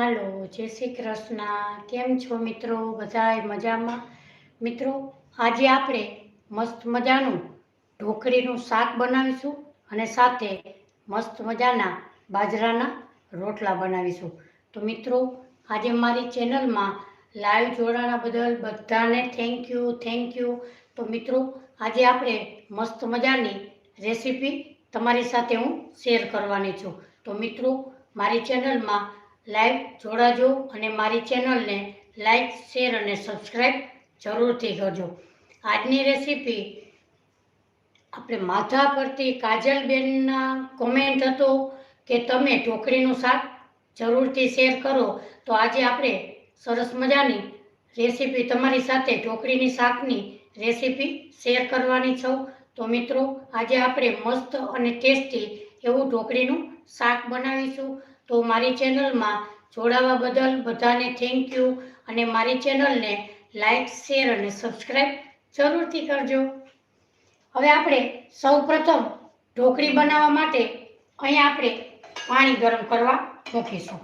હાલો, જય શ્રી કૃષ્ણ. કેમ છો મિત્રો? બધાય મજામાં? મિત્રો, આજે આપણે મસ્ત મજાનું ઢોકળીનું શાક બનાવીશું અને સાથે મસ્ત મજાના બાજરાના રોટલા બનાવીશું. તો મિત્રો, આજે મારી ચેનલમાં લાઈવ જોડાણા બદલ બધાને થેન્ક યુ. તો મિત્રો, આજે આપણે મસ્ત મજાની રેસીપી તમારી સાથે હું શેર કરવાની છું. તો મિત્રો, મારી ચેનલમાં લાઈવ જોડાજો અને મારી ચેનલને લાઈક, શેર અને સબસ્ક્રાઈબ જરૂરથી કરજો. આજની રેસીપી આપણે માથા પરથી કાજલબેનના કોમેન્ટ હતો કે તમે ઢોકળીનું શાક જરૂરથી શેર કરો. તો આજે આપણે સરસ મજાની રેસીપી તમારી સાથે ઢોકળીની શાકની રેસીપી શેર કરવાની છું. તો મિત્રો, આજે આપણે મસ્ત અને ટેસ્ટી એવું ઢોકળીનું શાક બનાવીશું. તો મારી ચેનલમાં જોડાવા બદલ બધાને થેન્ક યુ અને મારી ચેનલને લાઈક, શેર અને સબસ્ક્રાઈબ જરૂરથી કરજો. હવે આપણે સૌપ્રથમ ઢોકળી બનાવવા માટે અહીંયા આપણે પાણી ગરમ કરવા મૂકીશું.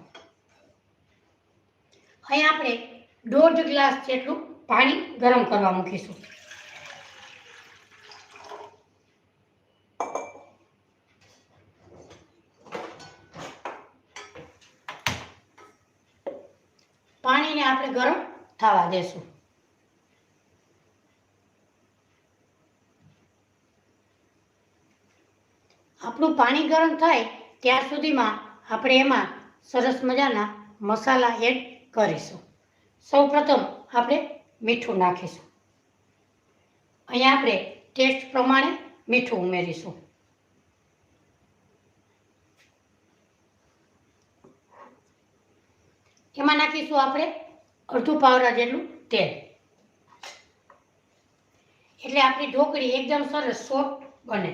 અહીંયા આપણે 1.5 ગ્લાસ જેટલું પાણી ગરમ કરવા મૂકીશું. પાણીને આપણે ગરમ થવા દેશું. આપણું પાણી ગરમ થાય ત્યાં સુધીમાં આપણે એમાં સરસ મજાના મસાલા એડ કરીશું. સૌપ્રથમ આપણે મીઠું નાખીશું. અહીંયા આપણે ટેસ્ટ પ્રમાણે મીઠું ઉમેરીશું. એમાં નાખીશું આપણે અડધું પાવડા જેટલું તેલ. એટલે આપણી ઢોકળી એકદમ સરસ સોફ્ટ બને.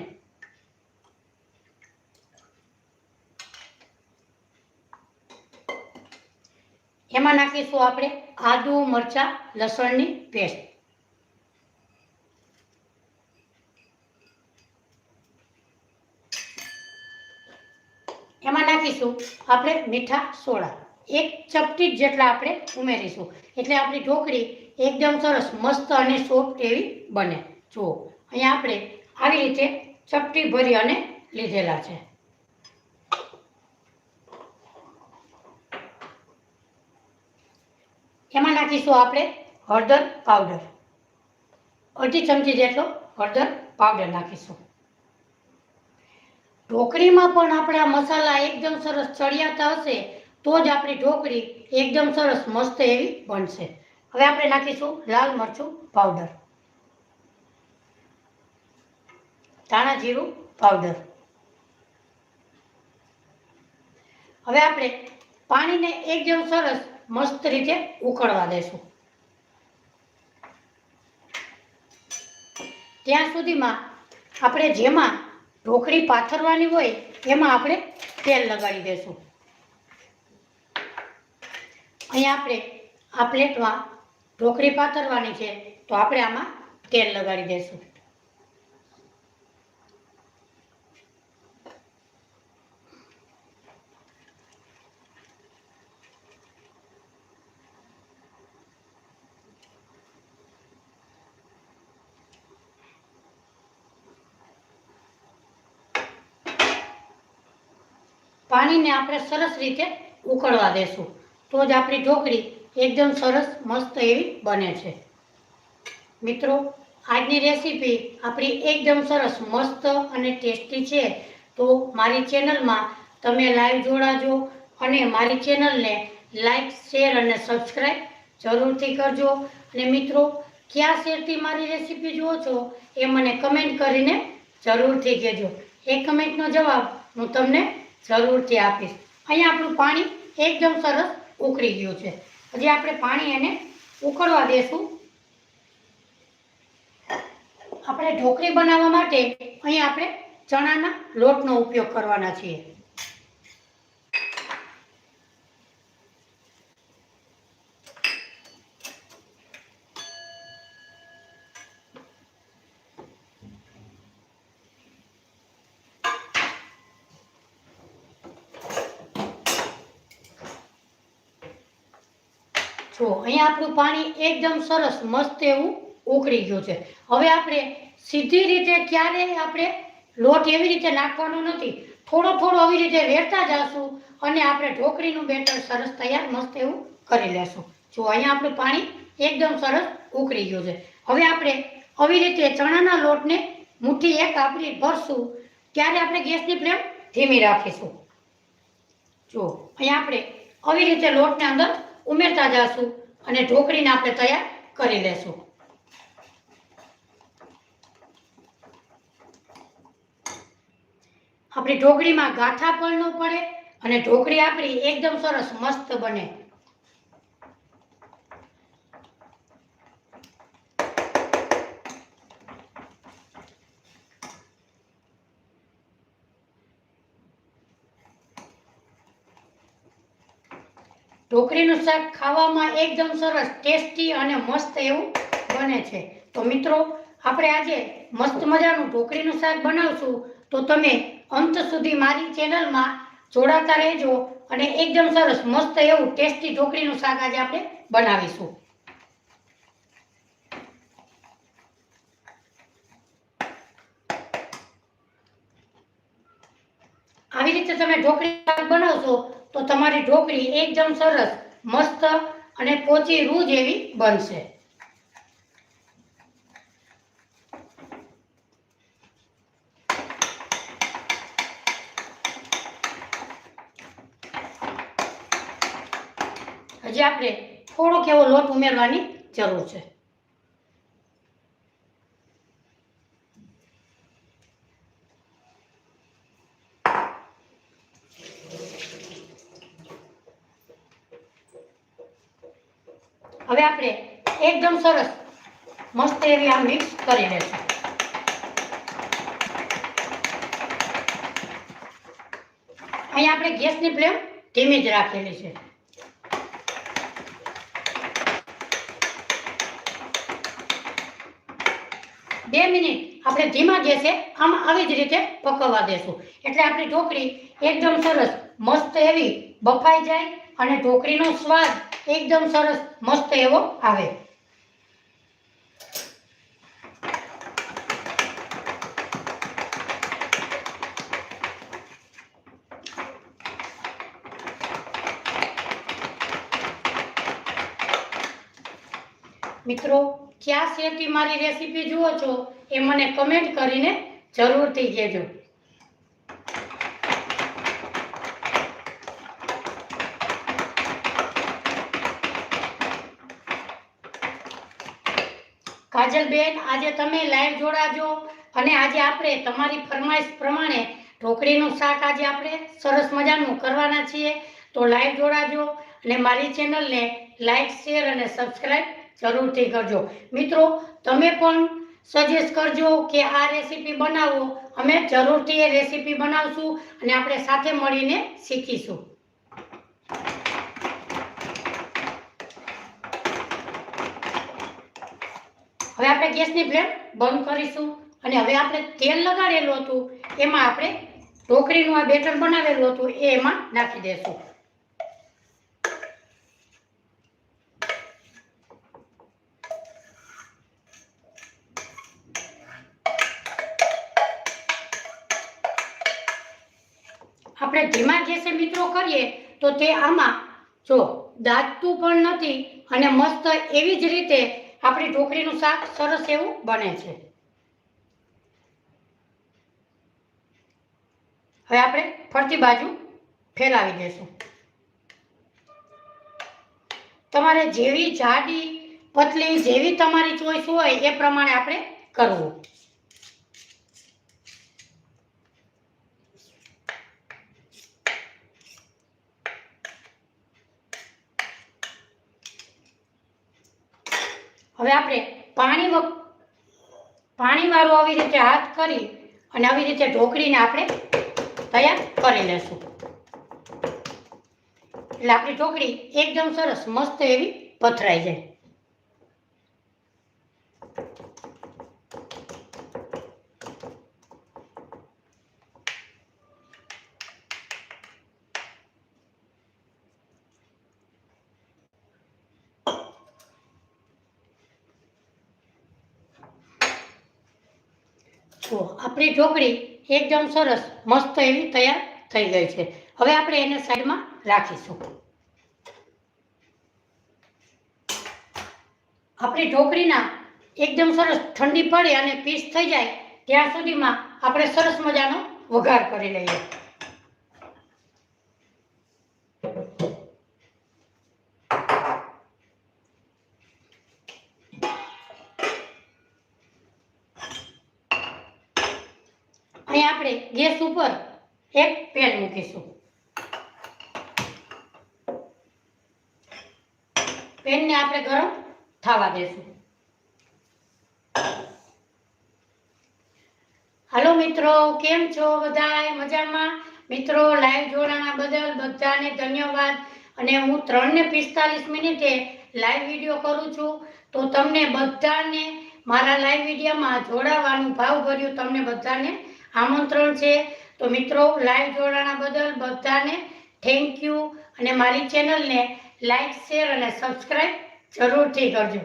એમાં નાખીશું આપણે આદુ, મરચાં, લસણની પેસ્ટ. એમાં નાખીશું આપણે મીઠા સોડા. 1 ચપટી જેટલા આપણે ઉમેરીશું. એટલે આપણી ઢોકળી એકદમ સરસ મસ્ત અને સોફ્ટ એવી બને. જુઓ, અહીંયા આપણે આવી રીતે ચપટી ભરી અને લીધેલા છે. એમાં નાખીશું આપણે હળદર પાવડર. અડધી ચમચી જેટલો હળદર પાવડર નાખીશું. ઢોકળીમાં પણ આપણા મસાલા એકદમ સરસ ચડિયાતા હશે તો જ આપણી ઢોકળી એકદમ સરસ મસ્ત એવી બનશે. હવે આપણે નાખીશું લાલ મરચું પાવડર, ધાણા જીરું પાવડર. હવે આપણે પાણીને એકદમ સરસ મસ્ત રીતે ઉકળવા દેશું. ત્યાં સુધીમાં આપણે જેમાં ઢોકળી પાથરવાની હોય એમાં આપણે તેલ લગાડી દેશું. અહીંયા આપણે આ પ્લેટમાં ઢોકળી પાથરવાની છે તો આપણે આમાં તેલ લગાડી દેશું. પાણીને આપણે સરસ રીતે ઉકળવા દેશું તો જ આપણી ઢોકળી એકદમ સરસ મસ્ત એવી બને છે. મિત્રો, આજની રેસીપી આપણી એકદમ સરસ મસ્ત અને ટેસ્ટી છે. તો મારી ચેનલમાં તમે લાઈવ જોડાજો અને મારી ચેનલને લાઈક, શેર અને સબસ્ક્રાઈબ જરૂરથી કરજો. અને મિત્રો, કયા શેરથી મારી રેસીપી જુઓ છો એ મને કમેન્ટ કરીને જરૂરથી કહેજો. એ કમેન્ટનો જવાબ હું તમને જરૂરથી આપીશ. અહીંયા આપણું પાણી એકદમ સરસ ઉકળી ગયું છે. હજી આપણે પાણી એને ઉકળવા દેશું. આપણે ઢોકળી બનાવવા માટે અહીંયા આપણે ચણાના લોટનો ઉપયોગ કરવાના છીએ. જો અહીંયા આપણું પાણી એકદમ સરસ મસ્ત એવું ઉકળી ગયું છે. હવે આપણે સીધી રીતે ક્યારેય આપણે લોટ એવી રીતે નાખવાનો નથી, થોડો થોડો આવી રીતે વેરતા જશું અને આપણે ઢોકળીનું બેટર સરસ તૈયાર મસ્ત એવું કરી લેશું. જો અહીંયા આપણું પાણી એકદમ સરસ ઉકળી ગયું છે. હવે આપણે આવી રીતે ચણાના લોટને મુઠ્ઠી એક આપણી ભરશું, ત્યારે આપણે ગેસની ફ્લેમ ધીમી રાખીશું. જો અહીંયા આપણે આવી રીતે લોટને અંદર ઉમેરતા જશું અને ઢોકળીને આપણે તૈયાર કરી લેશું. આપણી ઢોકળીમાં ગાંઠા પણ ન પડે અને ઢોકળી આપણી એકદમ સરસ મસ્ત બને. ઢોકળીનું શાક ખાવામાં એકદમ સરસ ટેસ્ટી અને મસ્ત એવું બને છે. તો મિત્રો આપણે આજે મસ્ત મજાનું ઢોકળીનું શાક બનાવશું, તો તમે અંત સુધી મારી ચેનલમાં જોડાતા રહેજો અને એકદમ સરસ મસ્ત એવું ટેસ્ટી ઢોકળીનું શાક આજે આપણે બનાવીશું. આવી રીતે તમે ઢોકળી શાક બનાવશો તો તમારી ઢોકળી એકદમ સરસ મસ્ત અને પોચી રૂ જેવી બનશે. હજી આપણે થોડોક એવો લોટ ઉમેરવાની જરૂર છે. હવે આપણે એકદમ સરસ મસ્ત એવી આ મિક્સ કરી લેશું. અહીંયા આપણે ગેસની ફ્લેમ ધીમી જ રાખેલી છે. બે મિનિટ આપણે ધીમા ગેસે આમ આવી જ રીતે પકવવા દેશું, એટલે આપણી ઢોકળી એકદમ સરસ મસ્ત એવી બફાઈ જાય અને ઢોકળીનો સ્વાદ એકદમ સરસ મસ્ત એવો આવે. મિત્રો ક્યાં શેરથી મારી રેસીપી જુઓ છો એ મને કમેન્ટ કરીને જરૂરથી કહેજો. કાજલબેન, આજે તમે લાઈવ જોડાજો અને આજે આપણે તમારી ફરમાઈશ પ્રમાણે ઢોકળીનું શાક આજે આપણે સરસ મજાનું કરવાના છીએ. તો લાઈવ જોડાજો અને મારી ચેનલને લાઈક, શેર અને સબસ્ક્રાઈબ જરૂરથી કરજો. મિત્રો તમે પણ સજેસ્ટ કરજો કે આ રેસીપી બનાવો, અમે જરૂરથી એ રેસીપી બનાવશું અને આપણે સાથે મળીને શીખીશું. હવે આપણે ગેસની ફ્લેમ બંધ કરીશું અને હવે આપણે તેલ લગાડેલું હતું એમાં આપણે ઢોકળીનું આ બેટર બનાવેલું હતું એ એમાં નાખી દેશું. આપણે ધીમા ગેસે મિત્રો કરીએ તો તે આમાં જો દાજતું પણ નથી અને મસ્ત એવી જ રીતે આપણી ઢોકળીનું શાક સરસ એવું બને છે. હવે આપણે ફરતી બાજુ ફેલાવી દેશું. તમારે જેવી જાડી પતલી જેવી તમારી ચોઈસ હોય એ પ્રમાણે આપણે કરવું. હવે આપણે પાણીવાળો આવી રીતે હાથ કરી અને આવી રીતે ઢોકળીને આપણે તૈયાર કરી લેશું. એટલે આપણી ઢોકળી એકદમ સરસ મસ્ત એવી પથરાઈ જાય. તો આપણી ઢોકળી એકદમ સરસ મસ્ત એવી તૈયાર થઈ ગઈ છે. હવે આપણે એને સાઈડમાં રાખીશું. આપણી ઢોકળીના એકદમ સરસ ઠંડી પડે અને પીસ થઈ જાય ત્યાં સુધીમાં આપણે સરસ મજાનો વઘાર કરી લઈએ. અહીં આપણે ગેસ ઉપર એક પેન મૂકીશું. પેનને આપણે ગરમ થવા દેશું. હાલો મિત્રો, કેમ છો બધાય? મજામાં? મિત્રો, લાઈવ જોડાણા બદલ બધાને ધન્યવાદ. અને હું 3:45 લાઈવ વિડીયો કરું છું, તો તમને બધાને મારા લાઈવ વિડીયોમાં જોડાવાનું ભાવભર્યું તમને બધાને આમંત્રણ છે. તો મિત્રો, લાઈવ જોડાણા બદલ બધાને થેન્ક યુ. અને મારી ચેનલને લાઈક, શેર અને સબસ્ક્રાઈબ જરૂરથી કરજો.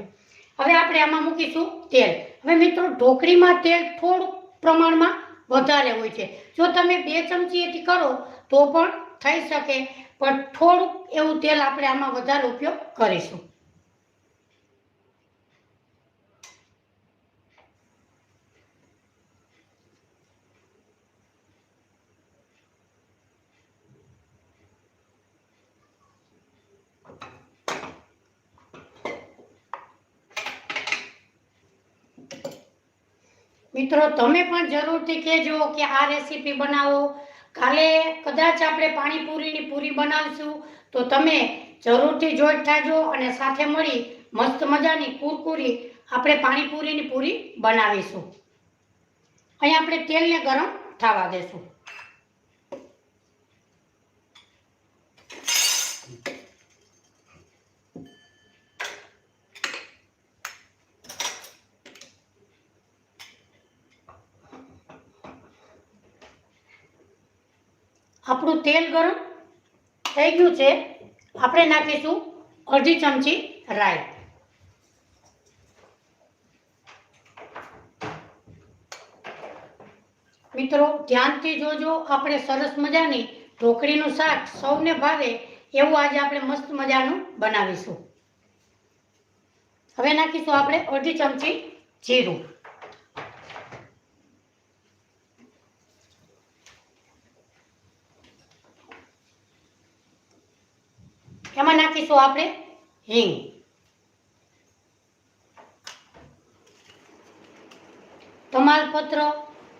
હવે આપણે આમાં મૂકીશું તેલ. હવે મિત્રો, ઢોકળીમાં તેલ થોડું પ્રમાણમાં વધારે હોય છે. જો તમે 2 ચમચીથી કરો તો પણ થઈ શકે, પણ થોડુંક એવું તેલ આપણે આમાં વધારે ઉપયોગ કરીશું. મિત્રો, તમે પણ જરૂરથી કહેજો કે આ રેસીપી બનાવો. કાલે કદાચ આપણે પાણીપુરીની પૂરી બનાવશું, તો તમે જરૂરથી જોઈન્ટ થાજો અને સાથે મળી મસ્ત મજાની કુરકુરી આપણે પાણીપુરીની પૂરી બનાવીશું. અહીં આપણે તેલને ગરમ થવા દેશું. આપણું તેલ ગરમ થઈ ગયું છે. આપણે નાખીશું અડધી ચમચી રાઈ. મિત્રો, ધ્યાનથી જોજો. આપણે સરસ મજાની ઢોકળીનું શાક સૌને ભાવે એવું આજે આપણે મસ્ત મજાનું બનાવીશું. હવે નાખીશું આપણે અડધી ચમચી જીરું. એમાં નાખીશું આપણે હિંગ. તમાલપત્ર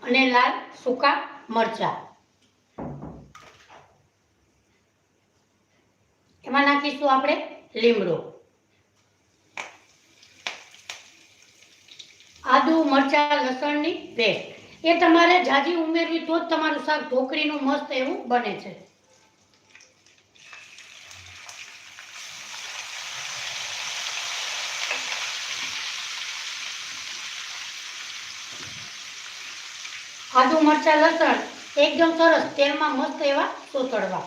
અને લાલ સૂકા મરચા. એમાં નાખીશું આપણે લીમડો. આદુ, મરચા, લસણની પેસ્ટ. એ તમારે જાજી ઉમેરવી તો જ તમારું શાક ઢોકળીનું મસ્ત એવું બને છે. આદુ, મરચા, લસણ એકદમ સરસ તેલમાં મસ્ત એવા સોતળવા.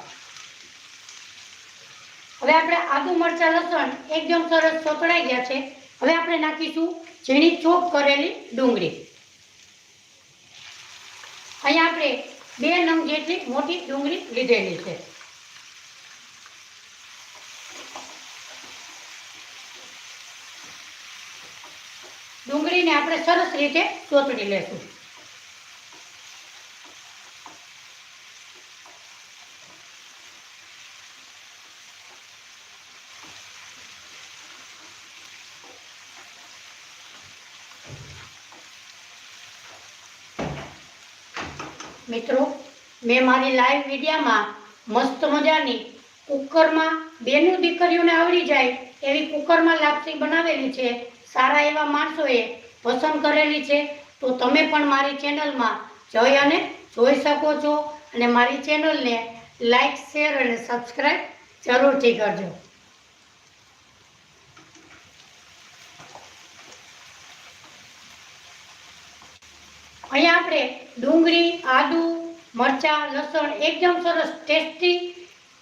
હવે આપણે આદુ, મરચા, લસણ એકદમ સરસ સોતળાઈ ગયા છે. હવે આપણે નાખીશું ઝીણી ચોપ કરેલી ડુંગળી. અહીંયા આપણે 2 નંગ જેટલી મોટી ડુંગળી લીધેલી છે. ડુંગળીને આપણે સરસ રીતે સોતળી લેશું. મિત્રો, મેં મારી લાઈવ વિડીયોમાં મસ્ત મજાની કુકરમાં બેનું દીકરીઓને આવડી જાય એવી કુકરમાં લાપસી બનાવેલી છે. સારા એવા માણસોએ પસંદ કરેલી છે. તો તમે પણ મારી ચેનલમાં જઈ અને જોઈ શકો છો. અને મારી ચેનલને લાઈક, શેર અને સબસ્ક્રાઈબ જરૂરથી કરજો. અહીંયા આપણે ડુંગળી, આદુ, મરચા, લસણ એકદમ સરસ ટેસ્ટી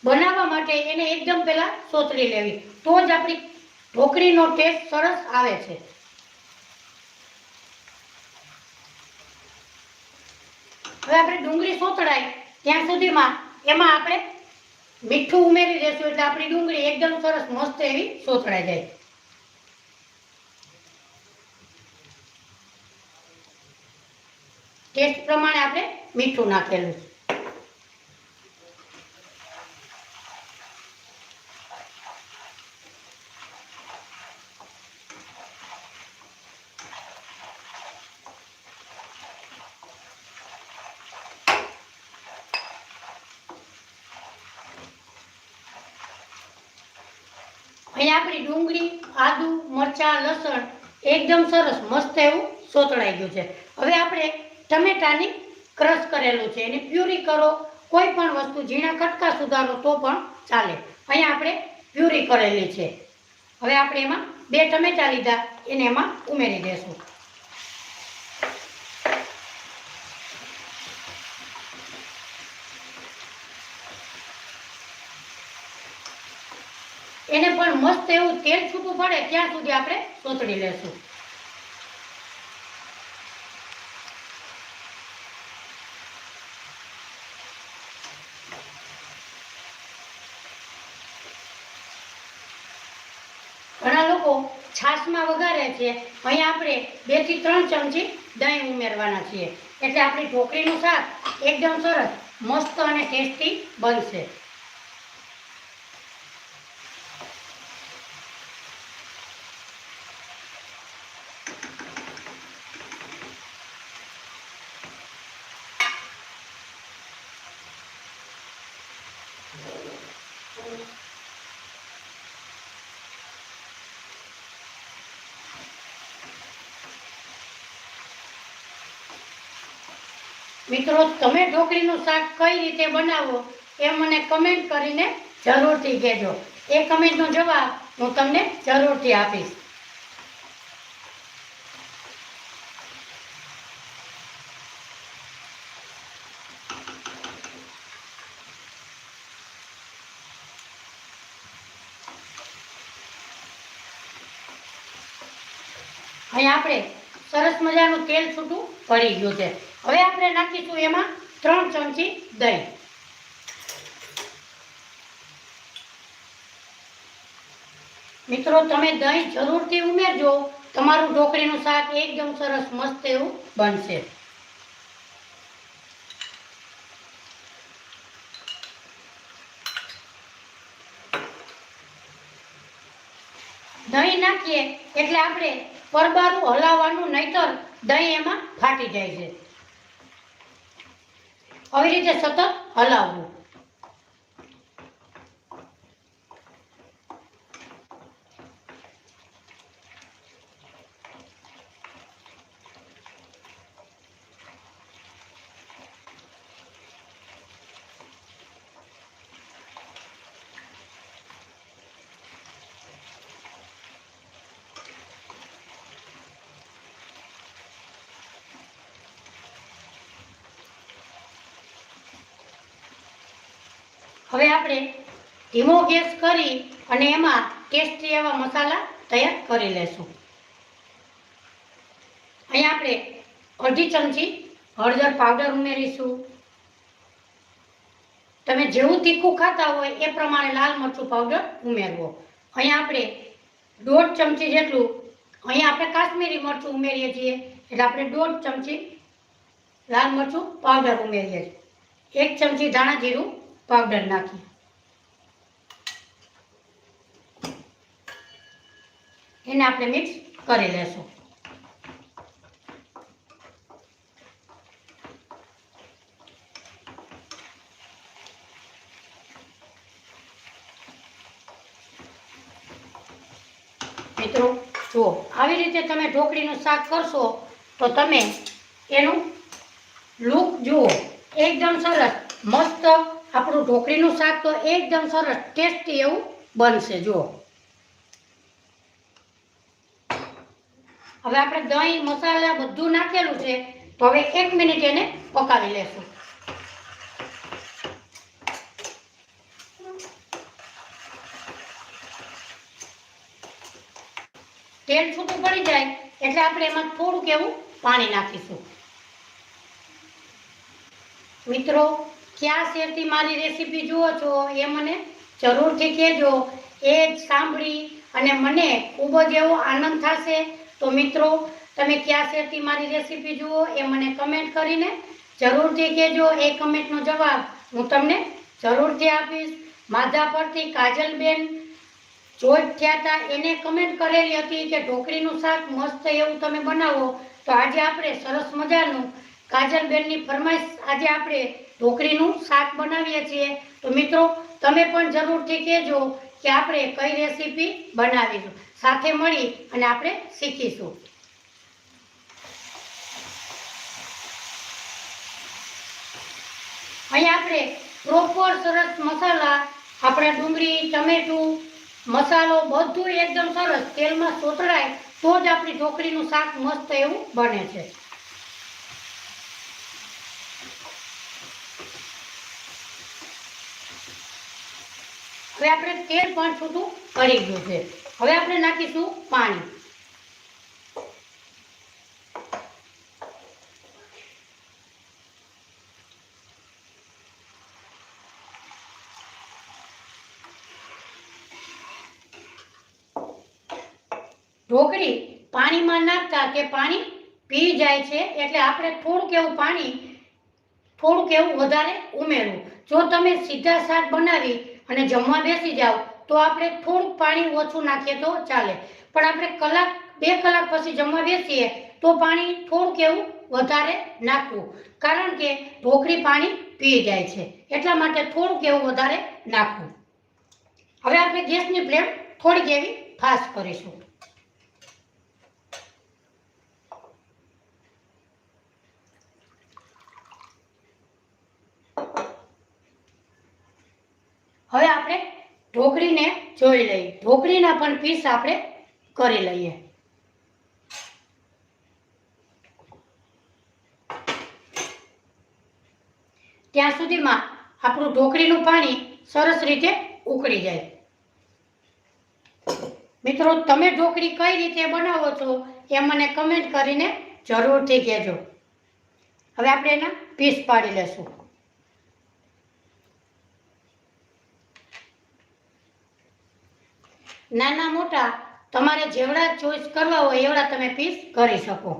બનાવવા માટે એને એકદમ પહેલા સોતળી લેવી, તો જ આપણી ઢોકળીનો ટેસ્ટ સરસ આવે છે. હવે આપણે ડુંગળી સોતળાય ત્યાં સુધીમાં એમાં આપણે મીઠું ઉમેરી દેશું એટલે આપણી ડુંગળી એકદમ સરસ મસ્ત એવી સોતળાઈ જાય. ટેસ્ટ પ્રમાણે આપણે મીઠું નાખેલું છે. અહીંયા આપણી ડુંગળી, આદુ, મરચાં, લસણ એકદમ સરસ મસ્ત એવું સોતળાઈ ગયું છે. હવે આપણે ટમેટાની ક્રશ કરેલું છે એની પ્યુરી કરો, કોઈ પણ વસ્તુ ઝીણા કટકા સુધારો તો પણ ચાલે. અહીંયા આપણે પ્યુરી કરેલી છે. હવે આપણે એમાં 2 ટમેટા લીધા એને એમાં ઉમેરી દેશું. એને પણ મસ્ત એવું તેલ છૂટું પડે ત્યાં સુધી આપણે સોતળી લેશું. ઘણા લોકો છાશમાં વઘારે છે. અહીંયા આપણે 2 થી 3 ચમચી દહીં ઉમેરવાના છીએ એટલે આપણી ઢોકળીનું શાક એકદમ સરસ મસ્ત અને ટેસ્ટી બનશે. મિત્રો, તમે ઢોકળીનું શાક કઈ રીતે બનાવો એ મને કમેન્ટ કરીને જરૂરથી કહેજો. એ કમેન્ટનો જવાબ હું તમને જરૂરથી આપીશ. અહીં આપણે સરસ મજાનું તેલ છૂટું પડી ગયું છે. હવે આપણે નાખીશું એમાં 3 ચમચી દહીં. મિત્રો, તમે દહીં જરૂરથી ઉમેરજો. તમારું ઢોકળીનું શાક એકદમ સરસ મસ્ત એવું બનશે. દહીં નાખીએ એટલે આપણે પરબારું હલાવવાનું, નહીતર દહીં એમાં ફાટી જાય છે. આવી રીતે સતત હલાવવું. હવે આપણે ધીમો ગેસ કરી અને એમાં ટેસ્ટી એવા મસાલા તૈયાર કરી લેશું. અહીંયા આપણે 1/2 ચમચી હળદર પાવડર ઉમેરીશું. તમે જેવું તીખું ખાતા હોય એ પ્રમાણે લાલ મરચું પાવડર ઉમેરવો. અહીંયા આપણે 1/2 ચમચી જેટલું, અહીંયા આપણે કાશ્મીરી મરચું ઉમેરીએ છીએ એટલે આપણે 1/2 ચમચી લાલ મરચું પાવડર ઉમેરીએ છીએ. 1 ચમચી ધાણા જીરું પાવડર નાખી એને આપણે મિક્સ કરી લેશું. મિત્રો, જુઓ, આવી રીતે તમે ઢોકળીનું શાક કરશો તો તમે એનું લુક જુઓ, એકદમ સરસ મસ્ત આપણું ઢોકળીનું શાક તો એકદમ સરસ ટેસ્ટી એવું બનશે. જુઓ, હવે આપણે દહીં, મસાલા બધું નાખેલું છે તો હવે 1 મિનિટ એને પકાવી લેશું. તેલ છૂટું પડી જાય એટલે આપણે એમાં થોડુંક એવું પાણી નાખીશું. મિત્રો ક્યાં શેરથી મારી રેસીપી જુઓ છો એ મને જરૂરથી કહેજો. એ સાંભળી અને મને ખૂબ જ એવો આનંદ થશે. તો મિત્રો તમે ક્યાં શેરથી મારી રેસીપી જુઓ એ મને કમેન્ટ કરીને જરૂરથી કહેજો. એ કમેન્ટનો જવાબ હું તમને જરૂરથી આપીશ. માધા પરથી કાજલબેન જોઈન્ટ થયા હતા, એને કમેન્ટ કરેલી હતી કે ઢોકળીનું શાક મસ્ત એવું તમે બનાવો. તો આજે આપણે સરસ મજાનું કાજલબેનની ફરમાઈશ આજે આપણે ઢોકળીનું શાક બનાવીએ છીએ. તો મિત્રો તમે પણ જરૂરથી કહેજો કે આપણે કઈ રેસીપી બનાવીશું. સાથે મળી અને આપણે શીખીશું. અહીં આપણે પ્રોપર સરસ મસાલા, આપણા ડુંગળી, ટમેટું, મસાલો બધું એકદમ સરસ તેલમાં સોતળાય તો જ આપણી ઢોકળીનું શાક મસ્ત એવું બને છે. હવે આપણે તેલ પણ છૂટું કરી ગયું છે. હવે આપણે નાખીશું પાણી. ઢોકળી પાણીમાં નાખતા કે પાણી પી જાય છે એટલે આપણે થોડુંક એવું વધારે ઉમેરવું. જો તમે સીધા શાક બનાવી અને જમવા બેસી જાઓ તો આપણે થોડુંક પાણી ઓછું નાખીએ તો ચાલે. પણ આપણે કલાક 2 કલાક પછી જમવા બેસીએ તો પાણી થોડુંક એવું વધારે નાખવું, કારણ કે ઢોકળી પાણી પી જાય છે. એટલા માટે થોડુંક એવું વધારે નાખવું. હવે આપણે ગેસની ફ્લેમ થોડીક એવી ફાસ્ટ કરીશું. હવે આપણે ઢોકળીને જોઈ લઈએ. ઢોકળીના પણ પીસ આપણે કરી લઈએ. ત્યાં સુધીમાં આપણું ઢોકળીનું પાણી સરસ રીતે ઉકળી જાય. મિત્રો તમે ઢોકળી કઈ રીતે બનાવો છો એ મને કમેન્ટ કરીને જરૂરથી કહેજો. હવે આપણે એના પીસ પાડી લેશું. નાના મોટા તમારે જેવડા ચોઈસ કરવા હોય એવડા તમે પીસ કરી શકો.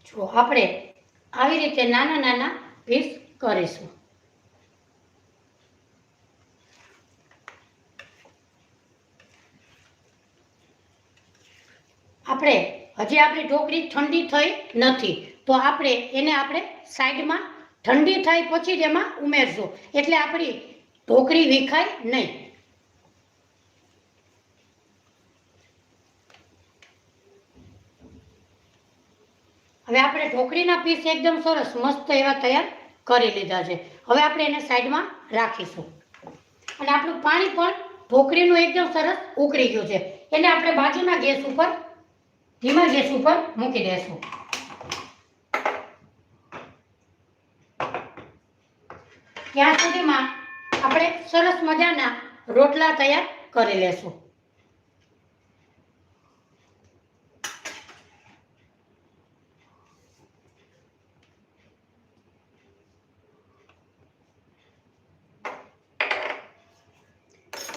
જો આપણે આવી રીતે નાના નાના પીસ કરીશું. આપણે હજી આપણી ઢોકળી ઠંડી થઈ નથી તો આપણે સાઈડમાં ઠંડી થાય પછી જ એમાં ઉમેરશું, એટલે આપણી ઢોકળી વિખાય નહીં. હવે આપણે ઢોકળીના પીસ એકદમ સરસ મસ્ત એવા તૈયાર કરી લીધા છે. હવે આપણે એને સાઈડમાં રાખીશું. અને આપણું પાણી પણ ઢોકળીનું એકદમ સરસ ઉકળી ગયું છે, એને આપણે બાજુના ગેસ ઉપર ધીમા ગેસ ઉપર મૂકી દેશું. ત્યાં સુધીમાં આપણે સરસ મજાના રોટલા તૈયાર કરી લેશું.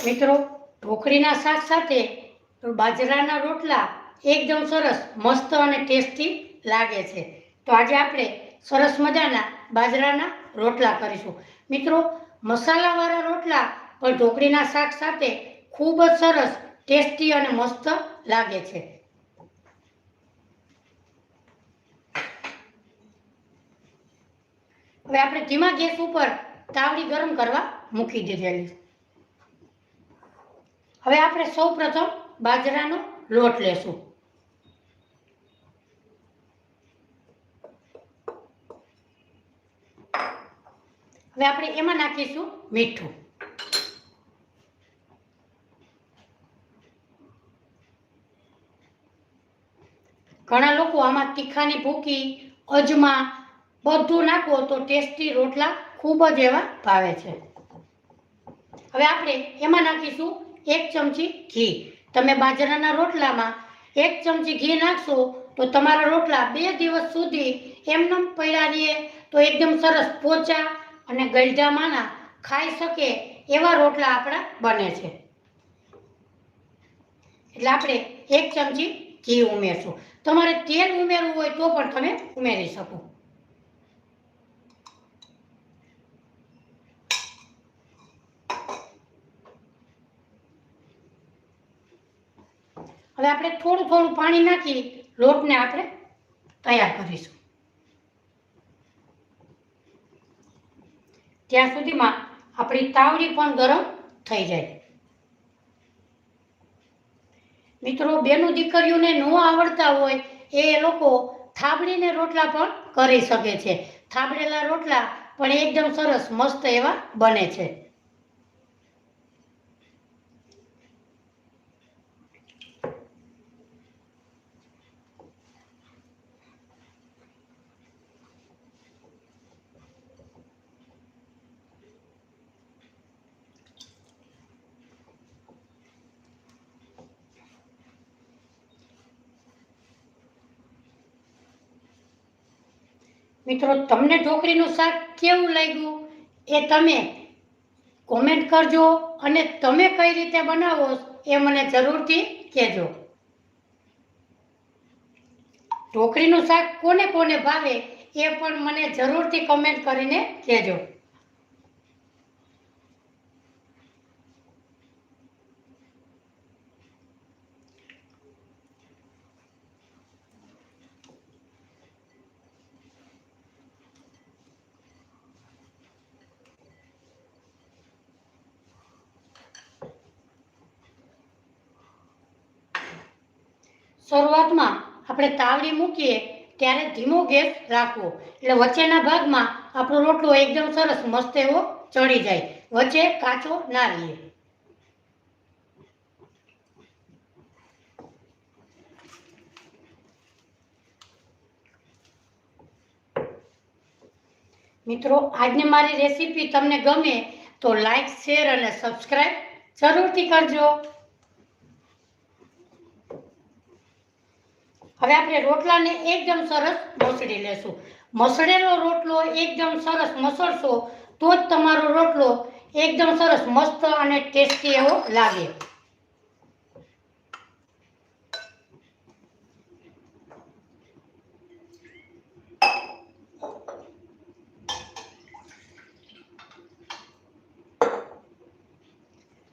મિત્રો ઢોકળીના શાક સાથે બાજરાના રોટલા એકદમ સરસ મસ્ત અને ટેસ્ટી લાગે છે. તો આજે આપણે સરસ મજાના બાજરાના રોટલા કરીશું. મિત્રો મસાલાવાળા રોટલા પણ ઢોકળીના શાક સાથે ખૂબ જ સરસ ટેસ્ટી અને મસ્ત લાગે છે. હવે આપણે ધીમા ગેસ ઉપર તાવડી ગરમ કરવા મૂકી દીધેલી. હવે આપણે સૌપ્રથમ બાજરાનો લોટ લેશું. હવે આપણે એમાં નાખીશું મીઠું. ઘણા લોકો આમાં તીખાની ભૂકી, અજમા બધું નાખો તો ટેસ્ટી રોટલા ખૂબ જ એવા ભાવે છે. હવે આપણે એમાં નાખીશું 1 ચમચી ઘી. તમે બાજરાના રોટલામાં 1 ચમચી ઘી નાખશો તો તમારા રોટલા 2 દિવસ સુધી એમનેમ પડ્યા રહે તો એકદમ સરસ પોચા અને ગળ્યા માના ખાઈ શકે એવા રોટલા આપણા બને છે. એટલે આપણે 1 ચમચી ઘી ઉમેરશું. તમારે તેલ ઉમેરવું હોય તો પણ તમે ઉમેરી શકો. હવે આપણે થોડું થોડું પાણી નાખી લોટને આપણે તૈયાર કરીશું. ત્યાં સુધીમાં આપણી તાવડી પણ ગરમ થઈ જાય. મિત્રો, બેનું દીકરીઓને ન આવડતા હોય એ લોકો થાબડીને રોટલા પણ કરી શકે છે. થાબડેલા રોટલા પણ એકદમ સરસ મસ્ત એવા બને છે. મિત્રો, તમને ઢોકળીનું શાક કેવું લાગ્યું એ તમે કોમેન્ટ કરજો અને તમે કઈ રીતે બનાવો એ મને જરૂરથી કહેજો. ઢોકળીનું શાક કોને કોને ભાવે એ પણ મને જરૂરથી કમેન્ટ કરીને કહેજો. શરૂઆતમાં આપણે તાવડી મૂકીએ ત્યારે ધીમો ગેસ રાખવો એટલે વચ્ચેના ભાગમાં આપણો રોટલો એકદમ સરસ મસ્ત એવો ચડી જાય, વચ્ચે કાચો ના રહે. મિત્રો, આજની મારી રેસીપી તમને ગમે તો લાઈક, શેર અને સબસ્ક્રાઈબ જરૂરથી કરજો. હવે આપણે રોટલાને એકદમ સરસ મસળી લેશું. મસળેલો રોટલો એકદમ સરસ મસળશો તો જ તમારો રોટલો એકદમ સરસ મસ્ત અને ટેસ્ટી એવો લાગે.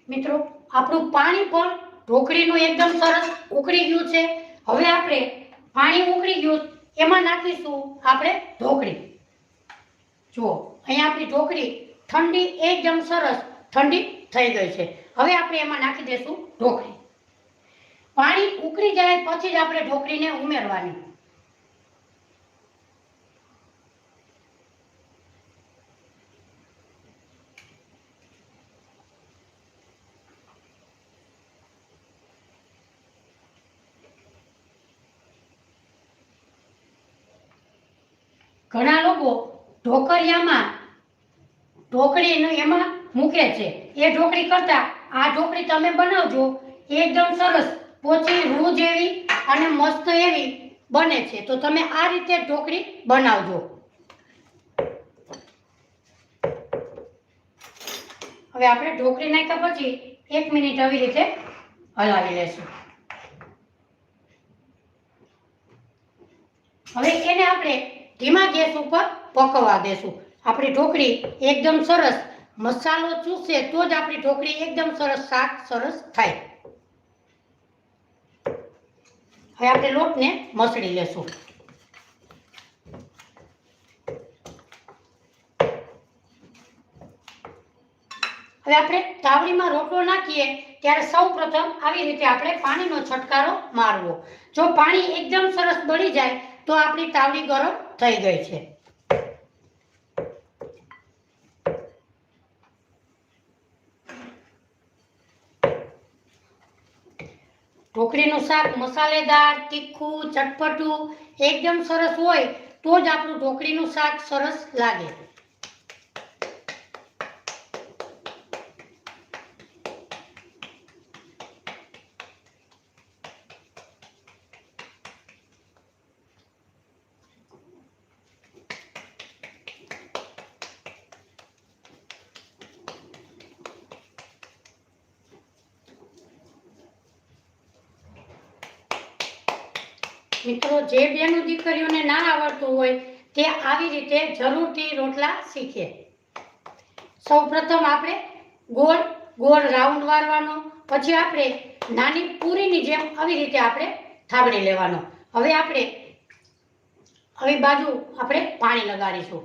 મિત્રો, આપણું પાણી પણ ઢોકળીનું એકદમ સરસ ઉકળી ગયું છે. હવે આપણે પાણી ઉકળી ગયું એમાં નાખીશું આપણે ઢોકળી. જુઓ, અહીંયા આપણી ઢોકળી ઠંડી એકદમ સરસ ઠંડી થઈ ગઈ છે. હવે આપણે એમાં નાખી દઈશું ઢોકળી. પાણી ઉકળી જાય પછી જ આપણે ઢોકળીને ઉમેરવાની. ઘણા લોકો ઢોકળિયામાં ઢોકળીને એમાં મૂકે છે. એ ઢોકળી કરતા આ ઢોકળી તમે બનાવજો એકદમ સરસ પોચી રૂ જેવી અને મસ્ત એવી બને છે. તો તમે આ રીતે ઢોકળી બનાવજો. હવે આપણે ઢોકળી નાખ્યા પછી 1 મિનિટ આવી રીતે હલાવી લેશું. હવે એને આપણે ધીમા ગેસ ઉપર પકવવા દેશું. આપણી ઢોકળી એકદમ સરસ મસાલો ચૂસે તો જ આપણી ઢોકળી એકદમ સરસ શાક સરસ થાય. હવે આપણે લોટને મસળી લેશું. હવે આપણે તાવડીમાં રોટલો નાખીએ ત્યારે સૌપ્રથમ આવી રીતે આપણે પાણીનો છંટકારો મારવો. જો પાણી એકદમ સરસ બળી જાય તો આપણી તાવડી ગરમ થઈ ગઈ છે. ઢોકળીનું શાક મસાલેદાર, તીખું, ચટપટું એકદમ સરસ હોય તો જ આપણું ઢોકળીનું શાક સરસ લાગે. મિત્રો, જે બેનું દીકરીઓને ના આવડતું હોય તે આવી રીતે જરૂરથી રોટલા શીખે. સૌ પ્રથમ આપણે ગોળ ગોળ રાઉન્ડ વાળવાનો, પછી આપણે નાની પૂરીની જેમ આવી રીતે આપણે થાબડી લેવાનો. હવે આપણે આવી બાજુ આપણે પાણી લગાડીશું.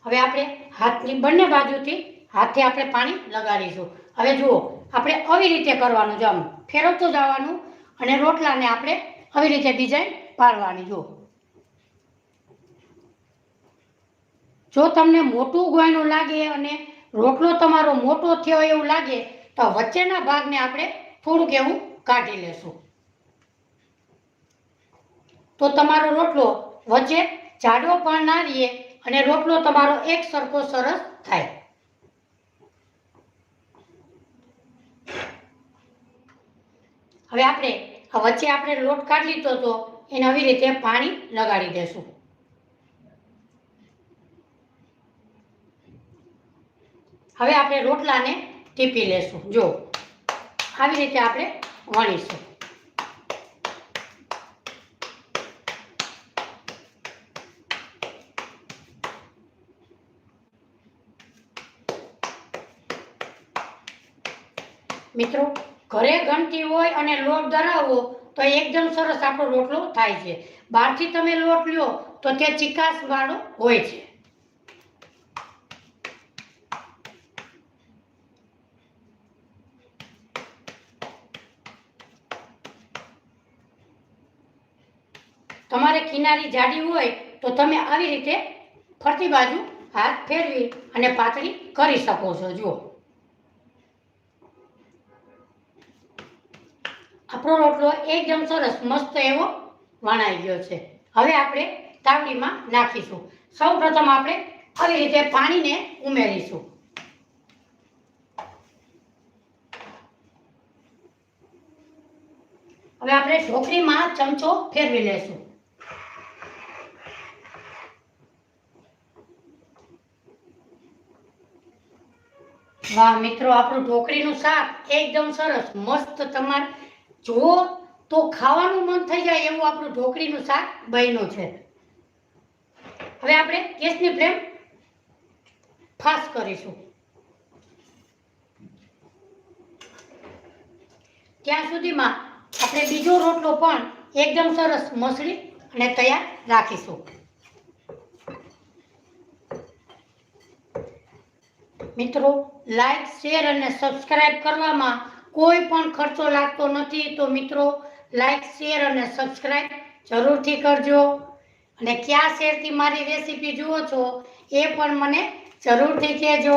હવે આપણે હાથની બંને બાજુથી હાથે આપણે પાણી લગાડીશું. હવે જુઓ, આપણે આવી રીતે કરવાનું, જો આમ ફેરવતું જવાનું અને રોટલાને આપણે આવી રીતે ડિઝાઇન પાડવાની. જો તમને મોટું ગોયણું લાગે અને રોટલો તમારો મોટો થયો એવું લાગે તો વચ્ચેના ભાગને આપણે થોડુંક એવું કાઢી લેશું, તો તમારો રોટલો વચ્ચે જાડો પણ ના રહે અને રોટલો તમારો એક સરખો સરસ થાય. હવે આપણે વચ્ચે આપણે લોટ કાઢી લીધો તો એને આવી રીતે પાણી લગાડી દેશું. હવે આપણે રોટલાને ટીપી લેશું. જો આવી રીતે આપણે વણીશું. મિત્રો, ઘરે ઘંટી હોય અને લોટ દળાવો તો એકદમ સરસ આપણો રોટલો થાય છે. બહારથી તમે લોટ લ્યો તો તે ચીકાશ વાળો હોય છે. તમારે કિનારી જાડી હોય તો તમે આવી રીતે ફરતી બાજુ હાથ ફેરવી અને પાતળી કરી શકો છો. જુઓ, આપણો રોટલો એકદમ સરસ મસ્ત એવો વણાઈ ગયો છે. હવે આપણે તાવડીમાં નાખીશું. સૌ પ્રથમ આપણે આવી રીતે પાણીને ઉમેરીશું. હવે આપણે ઢોકળીમાં ચમચો ફેરવી લેશું. વાહ મિત્રો, આપણું ઢોકળીનું શાક એકદમ સરસ મસ્ત. તમારે જુઓ તો ખાવાનું મન થઈ જાય એવું આપણું ઢોકળીનું શાક બન્યું છે. હવે આપણે ગેસની ફ્લેમ ફાસ્ટ કરીશું. ત્યાં સુધીમાં આપણે બીજો રોટલો પણ એકદમ સરસ મસળી અને તૈયાર રાખીશું. મિત્રો, લાઈક, શેર અને સબસ્ક્રાઇબ કરવામાં કોઈ પણ ખર્ચો લાગતો નથી. તો મિત્રો, લાઈક, શેર અને સબસ્ક્રાઇબ જરૂરથી કરજો. અને કયા શેરથી મારી રેસીપી જુઓ છો એ પણ મને જરૂરથી કહેજો.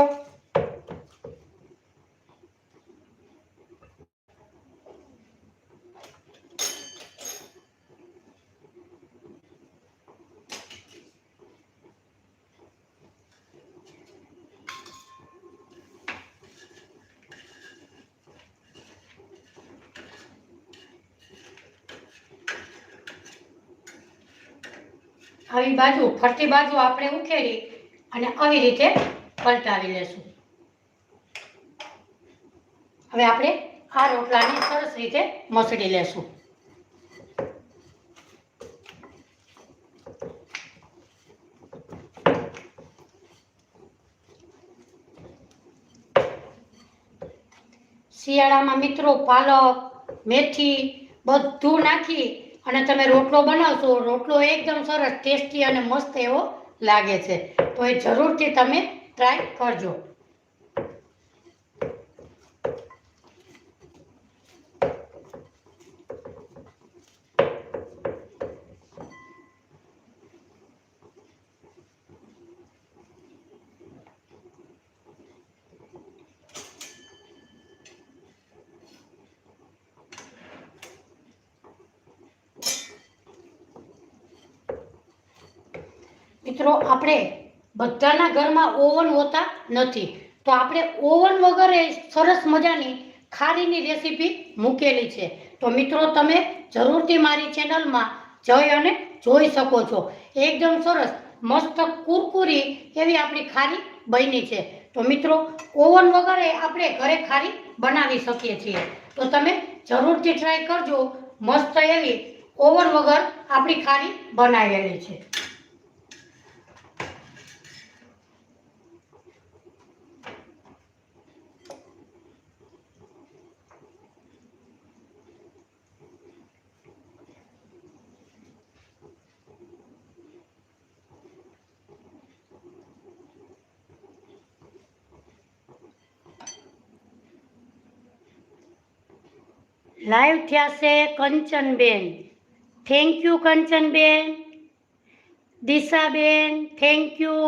આવી બાજુ ફરતી બાજુ આપણે ઉખેડી અને આવી રીતે પલટાવી લેશું. હવે આપણે આ રોટલાને સરસ રીતે મસળી લેશું. શિયાળામાં મિત્રો પાલક, મેથી બધું નાખી અને તમે રોટલો બનાવશો. રોટલો એકદમ સરસ ટેસ્ટી અને મસ્ત એવો લાગે છે. તો એ જરૂરથી તમે ટ્રાય કરજો. મિત્રો આપણે બધાના ઘરમાં ઓવન હોતા નથી, તો આપણે ઓવન વગર સરસ મજાની ખારીની રેસીપી મૂકેલી છે. તો મિત્રો તમે જરૂરથી મારી ચેનલમાં જઈ અને જોઈ શકો છો. એકદમ સરસ મસ્ત કુરકુરી એવી આપણી ખારી બની છે. તો મિત્રો ઓવન વગર આપણે ઘરે ખારી બનાવી શકીએ છીએ. તો તમે જરૂરથી ટ્રાય કરજો. મસ્ત એવી ઓવન વગર આપણી ખારી બનાવેલી છે. લાઈવ થયા છે Kanchanben, thank you Kanchanben. Dishaben thank you.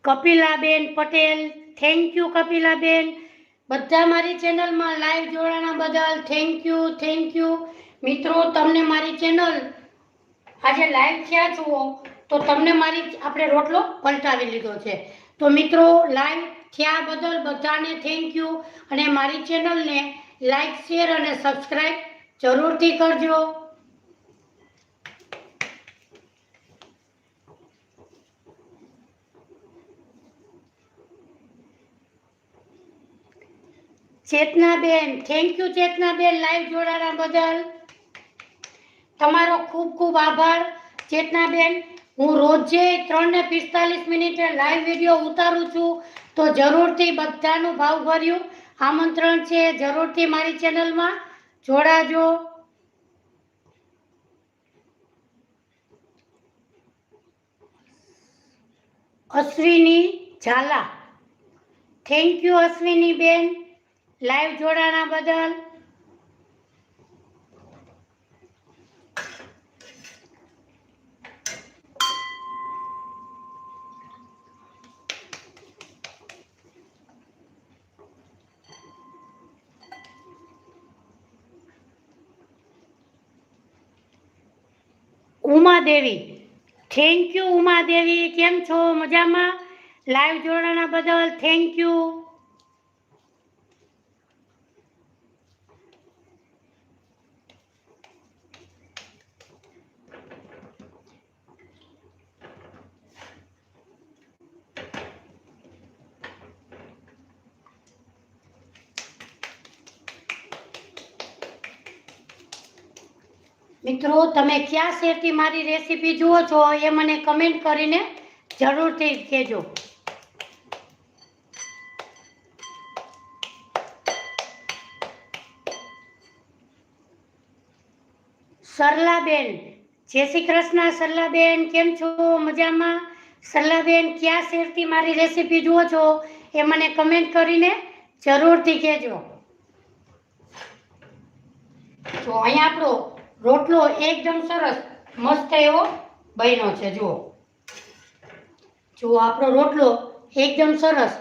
Kapilaben Patel thank you Kapilaben. બધા મારી ચેનલમાં લાઈવ જોડાણા બદલ થેન્ક યુ. મિત્રો તમને મારી ચેનલ આજે લાઈવ થયા છો તો તમને આપણે રોટલો પલટાવી લીધો છે. તો મિત્રો લાઈવ થયા બદલ બધાને થેન્ક યુ. અને મારી ચેનલને લાઈક શેર અને સબસ્ક્રાઈબ જરૂરથી કરજો. Chetnaben thank you Chetnaben, live જોડાણા બદલ તમારો ખૂબ ખૂબ આભાર ચેતનાબેન. હું રોજે 3:45 લાઈવ વિડીયો ઉતારું છું, તો જરૂરથી બધાનું ભાવભર્યું આમંત્રણ છે. જરૂરથી મારી ચેનલમાં જોડાજો. અશ્વિની ઝાલા થેન્ક યુ અશ્વિની બેન, લાઈવ જોડાણા બદલ. ઉમાદેવી થેન્ક યુ ઉમાદેવી, કેમ છો મજામાં? લાઈવ જોડાણા બદલ થેન્ક યુ. મિત્રો તમે કયા શહેરથી મારી રેસીપી જુઓ છો એ મને કમેન્ટ કરીને જરૂરથી કહેજો. સરલાબેન જય શ્રી કૃષ્ણ. સરલાબેન કેમ છો મજામાં? સરલાબેન કયા શહેરથી મારી રેસીપી જુઓ છો એ મને કમેન્ટ કરીને જરૂરથી કહેજો. તો અહીંયા આપણો રોટલો એકદમ સરસ મસ્ત એવો બન્યો છે. જુઓ આપણો રોટલો એકદમ સરસ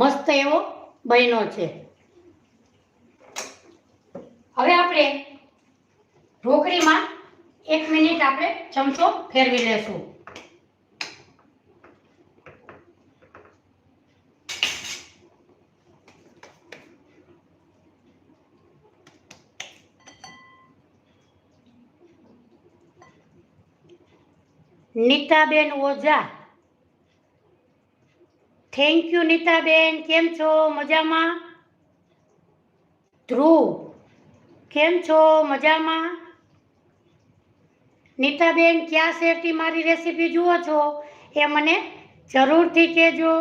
મસ્ત એવો બન્યો છે. હવે આપણે ઢોકળીમાં 1 મિનિટ આપણે ચમચો ફેરવી લેશું. નીતાબેન ઓઝા થેન્ક યુ નીતાબેન, કેમ છો મજામાં? ધ્રુવ કેમ છો મજામાં? નીતાબેન કયા શહેરથી મારી રેસીપી જુઓ છો એ મને જરૂરથી કહેજો.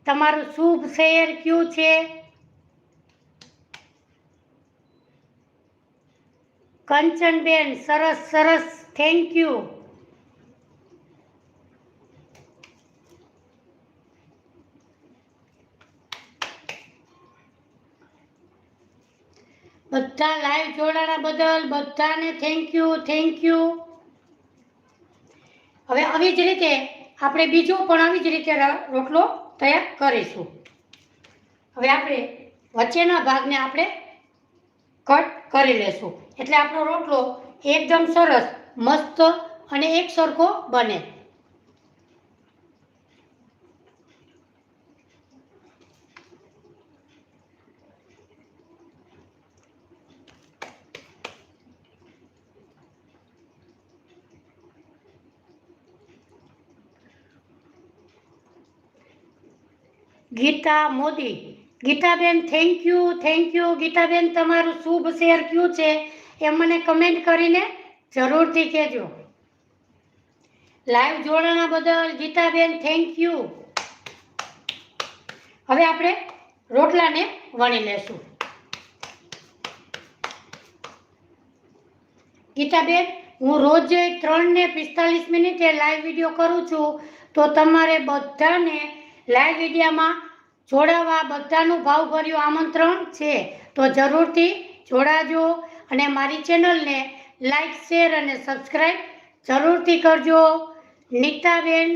તમારું શુભ શહેર કયું છે? કંચનબેન સરસ સરસ થેન્ક યુ. બધા લાઈવ જોડાણા બદલ બધાને થેન્ક યુ. હવે આવી જ રીતે આપણે બીજો પણ આવી જ રીતે રોટલો તૈયાર કરીશું. હવે આપણે વચ્ચેના ભાગને આપણે કટ કરી લેશું, એટલે આપણો રોટલો એકદમ સરસ મસ્ત અને એક સરખો બને. ગીતા મોદી. ગીતાબેન થેન્ક યુ ગીતાબેન, તમારું શુભ શેર કયું છે એ મને કમેન્ટ કરીને જરૂરથી કહેજો. લાઈવ જોડાણા બદલ ગીતાબેન થેન્ક યુ. હવે આપણે રોટલાને વણી લેશું. ગીતાબેન, હું રોજ 3 ને 45 મિનિટે લાઈવ વિડીયો કરું છું, તો તમારે બધાને લાઈવ વિડીયોમાં જોડાવા બધાનું ભાવભર્યું આમંત્રણ છે, તો જરૂરથી જોડાજો અને મારી ચેનલને લાઈક શેર અને સબસ્ક્રાઈબ જરૂરથી કરજો. નીતાબેન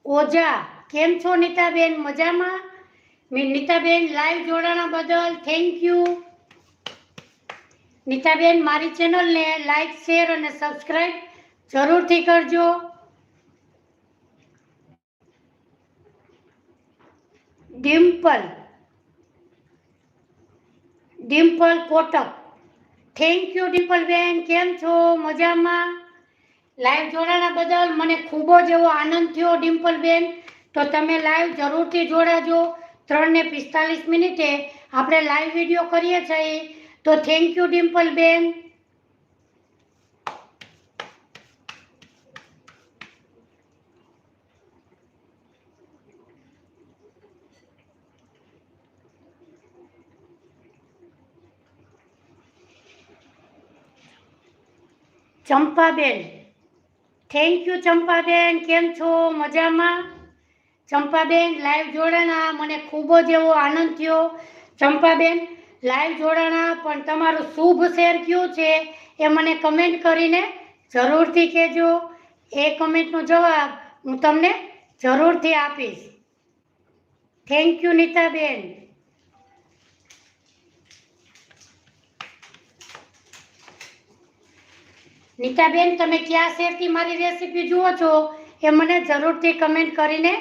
ઓઝા, કેમ છો નીતાબેન? મજામાં? નીતાબેન લાઈવ જોડાણા બદલ થેન્ક યુ. નીતાબેન, મારી ચેનલને લાઈક શેર અને સબસ્ક્રાઈબ જરૂરથી કરજો. ડિમ્પલ કોટક, થેન્ક યુ ડિમ્પલબેન, કેમ છો? મજામાં? લાઈવ જોડાણા બદલ મને ખૂબ જ એવો આનંદ થયો ડિમ્પલબેન. તો તમે લાઈવ જરૂરથી જોડાજો. 3 ને 45 મિનિટે આપણે લાઈવ વિડીયો કરીએ છીએ, તો થેન્ક યુ ડિમ્પલબેન. ચંપાબેન, થેન્ક યુ ચંપાબેન, કેમ છો? મજામાં? ચંપાબેન લાઈવ જોડાણા, મને ખૂબ જ એવો આનંદ થયો. ચંપાબેન લાઈવ જોડાણા, પણ તમારું શુભ શેર કયું છે એ મને કમેન્ટ કરીને જરૂરથી કહેજો. એ કમેન્ટનો જવાબ હું તમને જરૂરથી આપીશ. Thank you Nitaben. નીતાબેન, તમે કયા શેરથી મારી રેસીપી જુઓ છો એ મને જરૂરથી કમેન્ટ કરીને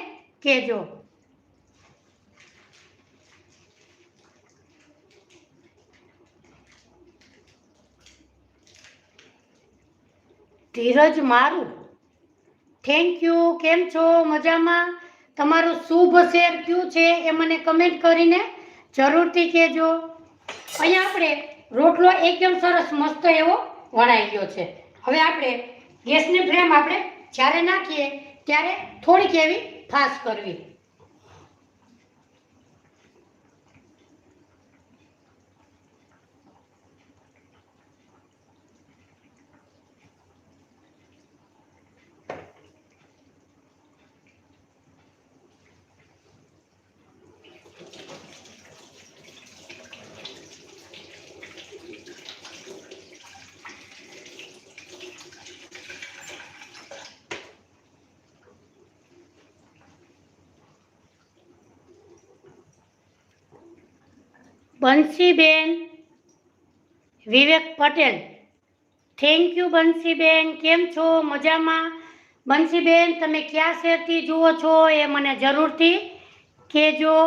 કહેજો. ધીરજ મારું, થેન્ક યુ, કેમ છો? મજામાં? તમારું શુભ શેર કયું છે એ મને કમેન્ટ કરીને જરૂરથી કહેજો. અહીંયા આપણે રોટલો એકદમ સરસ મસ્ત એવો વણાઈ ગયો છે. હવે આપણે ગેસની ફ્લેમ આપણે જ્યારે નાખીએ ત્યારે થોડીક એવી ફાસ્ટ કરવી. બંસીબેન વિવેક પટેલ, થેન્ક યુ બંસીબેન, કેમ છો? મજામાં? બંસીબેન, તમે કયા શહેરથી જુઓ છો એ મને જરૂરથી કહેજો.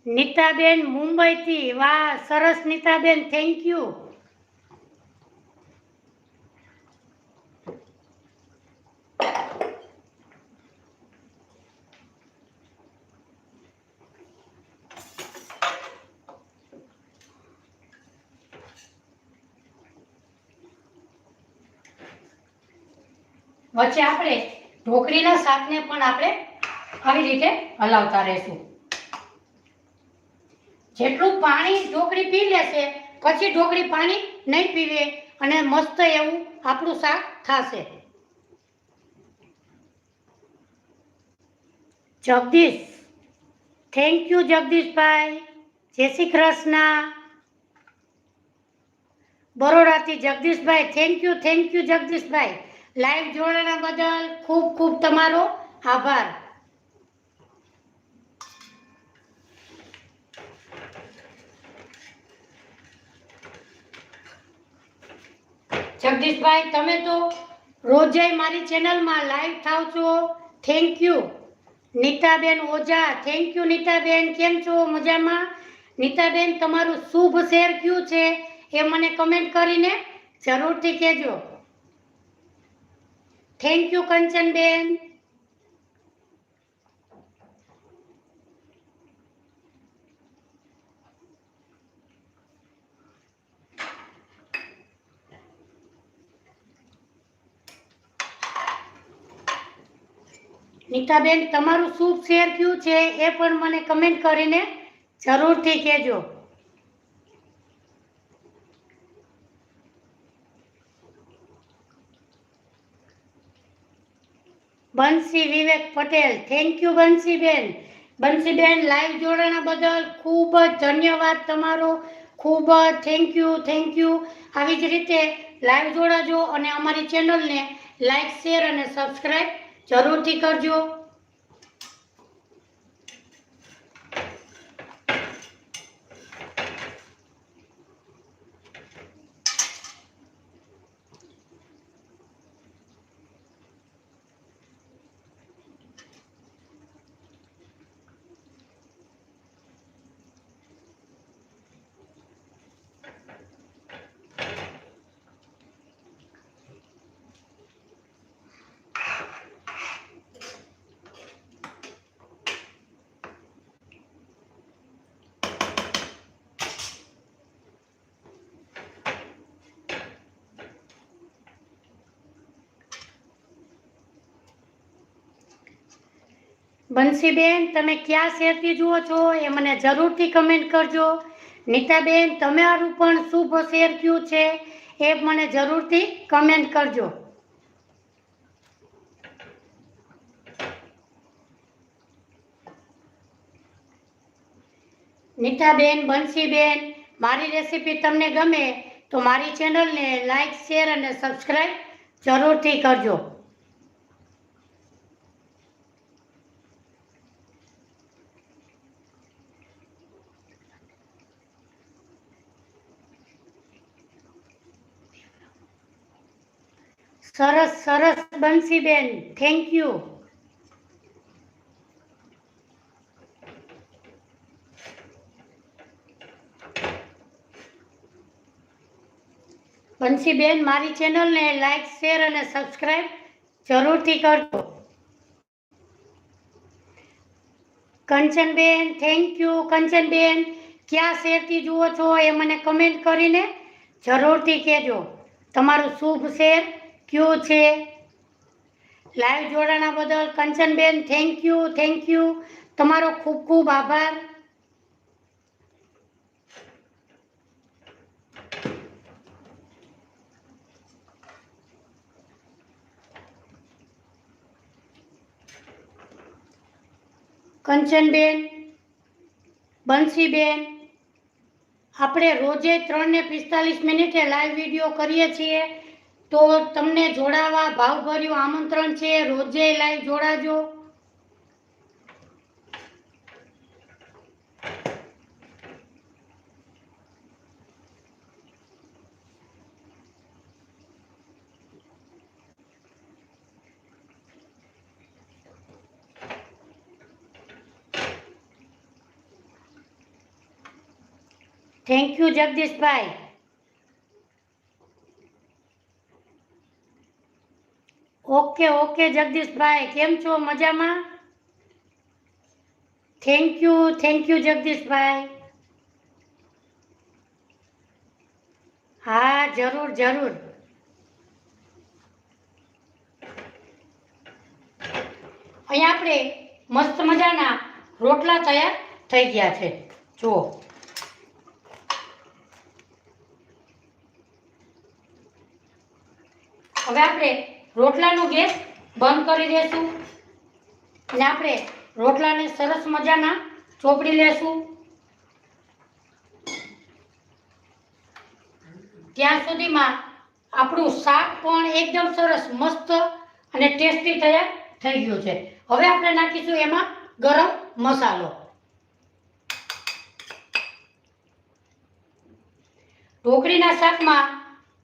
નીતાબેન મુંબઈથી, વાહ સરસ નીતાબેન, થેન્ક યુ. વચ્ચે આપણે ઢોકળીના શાકને પણ આપણે આવી રીતે હલાવતા રહેશું. જેટલું પાણી ઢોકળી પી લેશે પછી ઢોકળી પાણી નહીં પીવે અને મસ્ત એવું આપણું શાક થશે. જગદીશ, થેન્ક યુ જગદીશભાઈ, જય શ્રી કૃષ્ણ. બરોડાથી જગદીશભાઈ, થેન્ક યુ જગદીશભાઈ. લાઈવ જોડાણા બદલ ખૂબ ખૂબ તમારો આભાર. જગદીશભાઈ, તમે તો રોજે મારી ચેનલમાં લાઈવ થાવ છો, થેન્ક યુ. નીતાબેન ઓઝા, થેન્ક યુ નીતાબેન, કેમ છો? મજામાં? નીતાબેન, તમારું શુભ શેર કયું છે એ મને કમેન્ટ કરીને જરૂરથી કહેજો. Thank you Kanchanben. નીતાબેન તમારું શુભ શેર કયું છે એ પણ મને કમેન્ટ કરીને જરૂરથી કહેજો. બંસી વિવેક પટેલ, થેન્ક યુ બંસીબેન. બંસીબેન લાઈવ જોડાણા બદલ ખૂબ જ ધન્યવાદ તમારો, ખૂબ જ થેન્ક યુ. આવી જ રીતે લાઈવ જોડાજો અને અમારી ચેનલને લાઈક શેર અને સબસ્ક્રાઈબ જરૂરથી કરજો. બંસીબેન તમે ક્યાં શહેરથી જુઓ છો એ મને જરૂરથી કમેન્ટ કરજો. નીતાબેન તમારું પણ શુભ શેર કયું છે એ મને જરૂરથી કમેન્ટ કરજો. નીતાબેન, બંસીબેન મારી રેસીપી તમને ગમે તો મારી ચેનલને લાઈક શેર અને સબસ્ક્રાઈબ જરૂરથી કરજો. સરસ બંસીબેન, થેન્ક યુ. બંસીબેન મારી ચેનલને લાઈક શેર અને સબસ્ક્રાઈબ જરૂરથી કરજો. Kanchanben, thank you. કંચનબેન ક્યાં શેરથી જુઓ છો એ મને કમેન્ટ કરીને જરૂરથી કહેજો. તમારું શુભ શેર કયું છે? લાઈવ જોડાણા બદલ કંચનબેન થેન્ક યુ. તમારો ખૂબ ખૂબ આભાર. કંચનબેન, બંસીબેન આપણે રોજે 3:45 લાઈવ વિડીયો કરીએ છીએ, તો તમને જોડાવા ભાવભર્યું આમંત્રણ છે. રોજે લાઈવ જોડાજો. થેન્ક યુ જગદીશભાઈ. ઓકે જગદીશભાઈ, કેમ છો? મજામાં? થેન્ક યુ જગદીશભાઈ. હા જરૂર. અહીંયા આપણે મસ્ત મજાના રોટલા તૈયાર થઈ ગયા છે. જુઓ, હવે આપણે રોટલાનો ગેસ બંધ કરી દેશું અને આપણે રોટલાને સરસ મજાના ચોપડી લેશું. ત્યાં સુધીમાં આપણું શાક પણ એકદમ સરસ મસ્ત અને ટેસ્ટી તૈયાર થઈ ગયું છે. હવે આપણે નાખીશું એમાં ગરમ મસાલો. ઢોકળીના શાકમાં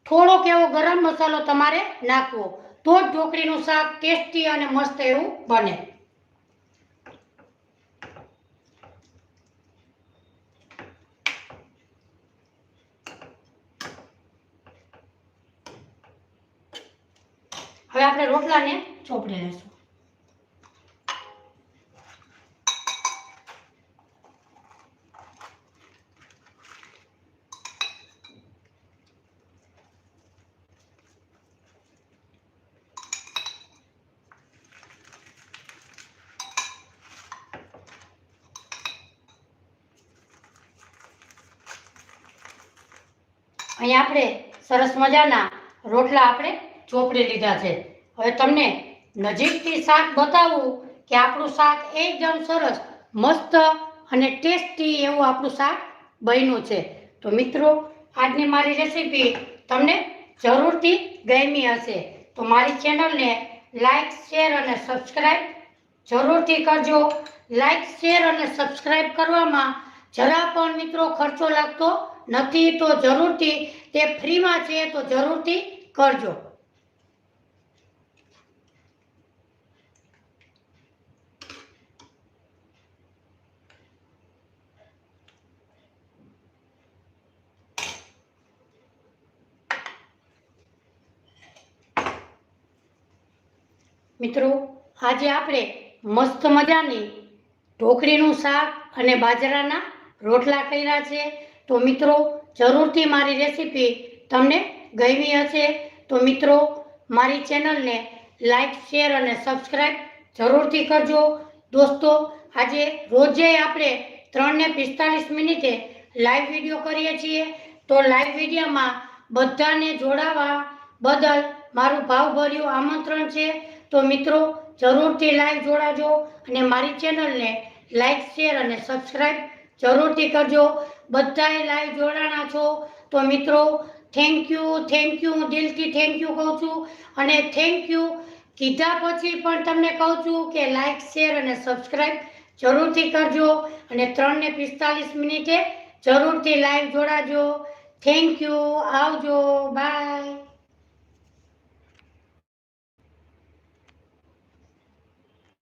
થોડોક એવો ગરમ મસાલો તમારે નાખવો, તો જ ઢોકળીનું શાક ટેસ્ટી અને મસ્ત એવું બને. હવે આપણે રોટલાને ચોપડી લેશું. અહીંયા આપણે સરસ મજાના રોટલા આપણે ચોપડી લીધા છે. હવે તમને નજીકથી શાક બતાવું કે આપણું શાક એકદમ સરસ મસ્ત અને ટેસ્ટી એવું આપણું શાક બન્યું છે. તો મિત્રો, આજની મારી રેસીપી તમને જરૂરથી ગમી હશે તો મારી ચેનલને લાઈક, શેર અને સબસ્ક્રાઈબ જરૂરથી કરજો. લાઈક, શેર અને સબસ્ક્રાઈબ કરવામાં જરા પણ મિત્રો ખર્ચો લાગતો નથી, તો જરૂરથી તે ફ્રીમાં છે તો જરૂરથી કરજો. મિત્રો, આજે આપણે મસ્ત મજાની ઢોકળીનું શાક અને બાજરાના રોટલા કર્યા છે. તો મિત્રો, જરૂરથી મારી રેસીપી તમને ગમી હશે તો મિત્રો મારી ચેનલને લાઈક, શેર અને સબસ્ક્રાઈબ જરૂરથી કરજો. દોસ્તો, આજે રોજે આપણે 3 ને 45 મિનિટે લાઈવ વિડીયો કરીએ છીએ. તો લાઈવ વિડીયોમાં બધાને જોડાવા બદલ મારું ભાવભર્યું આમંત્રણ છે. તો મિત્રો, જરૂરથી લાઈવ જોડાજો અને મારી ચેનલને લાઈક, શેર અને સબસ્ક્રાઈબ જરૂરથી કરજો. બધાએ લાઈવ જોડાણા છો તો મિત્રો થેન્ક યુ, હું દિલથી થેન્ક યુ કહું છું. અને થેન્ક યુ કીધા પછી પણ તમને કહું છું કે લાઈક, શેર અને સબસ્ક્રાઈબ જરૂરથી કરજો અને 3 ને 45 મિનિટે જરૂરથી લાઈવ જોડાજો. થેન્ક યુ, આવજો, બાય.